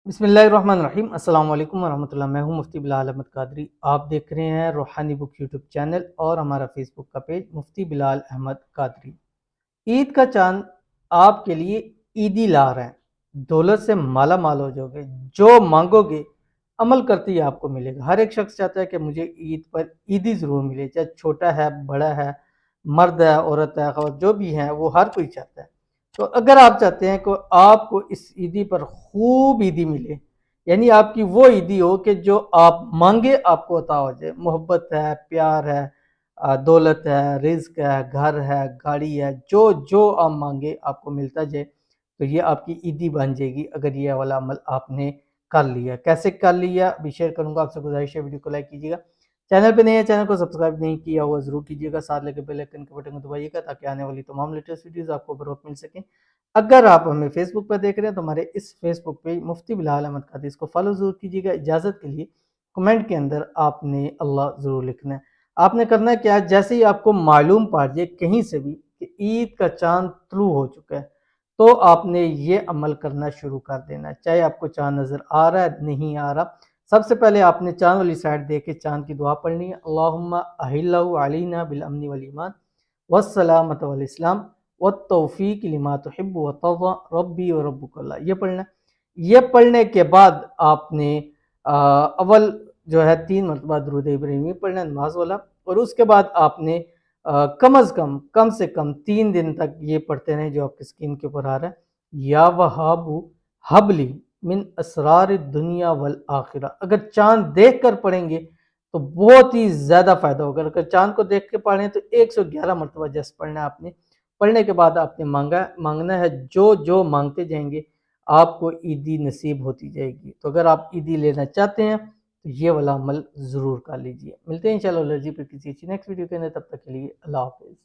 बिस्मिल्लाहिर्रहमानिर्रहीम। अस्सलाम वालेकुम वरहमतुल्लाह। मैं हूं मुफ्ती बिलाल अहमद कादरी। आप देख रहे हैं रूहानी बुक यूट्यूब चैनल और हमारा फेसबुक का पेज मुफ्ती बिलाल अहमद कादरी। ईद का चांद आपके लिए ईदी ला रहे हैं। दौलत से माला माल हो जाओगे, जो मांगोगे अमल करते ही आपको मिलेगा। हर एक शख्स चाहता है कि मुझे ईद पर ईदी ज़रूर मिले, चाहे छोटा है, बड़ा है, मर्द है, औरत है, और जो भी है वो हर कोई चाहता है। तो अगर आप चाहते हैं कि आपको इस ईदी पर खूब ईदी मिले, यानी आपकी वो ईदी हो कि जो आप मांगे आपको अता हो जाए, मोहब्बत है, प्यार है, दौलत है, रिज्क है, घर है, गाड़ी है, जो जो आप मांगे आपको मिलता जाए, तो ये आपकी ईदी बन जाएगी अगर ये वाला अमल आपने कर लिया। कैसे कर लिया अभी शेयर करूंगा। आपसे गुजारिश है वीडियो को लाइक कीजिएगा, चैनल पे नए हैं चैनल को सब्सक्राइब नहीं किया हुआ जरूर कीजिएगा, साथ लेकर बेल आइकन के बटन को दबाइएगा ताकि आने वाली तमाम लेटेस्ट वीडियोस आपको बर वक्त मिल सकें। अगर आप हमें फेसबुक पर देख रहे हैं तो हमारे इस फेसबुक पेज मुफ्ती बिलाल अहमद कादरी इसको फॉलो जरूर कीजिएगा। इजाज़त के लिए कमेंट के अंदर आपने अल्लाह ज़रूर लिखना है। आपने करना है क्या, जैसे ही आपको मालूम पड़ जाए कहीं से भी कि ईद का चांद तुलू हो चुका है, तो आपने ये अमल करना शुरू कर देना है। चाहे आपको चांद नज़र आ रहा है नहीं आ रहा, सबसे पहले आपने चांद वाली साइड देख के चांद की दुआ पढ़नी है। अल्लाहुम्मा अहिल्लहु अलैना बिल अमनी वल ईमान वस्सलामत वल इस्लाम वत्तौफीक लिमा तुहिब्बु व तर्दा रब्बी व रब्बुकल्लाह, ये पढ़ना है। ये पढ़ने के बाद आपने अव्वल जो है 3 मरतबा दुरूद इब्राहिमी पढ़ना है, नमाज वाला। और उसके बाद आपने कम अज़ कम से कम 3 दिन तक ये पढ़ते रहें जो आपकी स्क्रीन के ऊपर आ रहा है। या वहाबू हबली मिन असरार दुनिया वल आखिरा। अगर चांद देख कर पढ़ेंगे तो बहुत ही ज़्यादा फ़ायदा होगा। अगर चांद को देख के पढ़ें तो 111 मरतबा जस्ट पढ़ना है आपने। पढ़ने के बाद आपने मांगना है, जो जो मांगते जाएंगे आपको ईदी नसीब होती जाएगी। तो अगर आप ईदी लेना चाहते हैं तो ये वाला अमल ज़रूर कर लीजिए। मिलते हैं इंशाल्लाह एलर्जी पर किसी अच्छी नेक्स्ट वीडियो के अंदर, तब तक के लिए अल्लाह हाफिज़।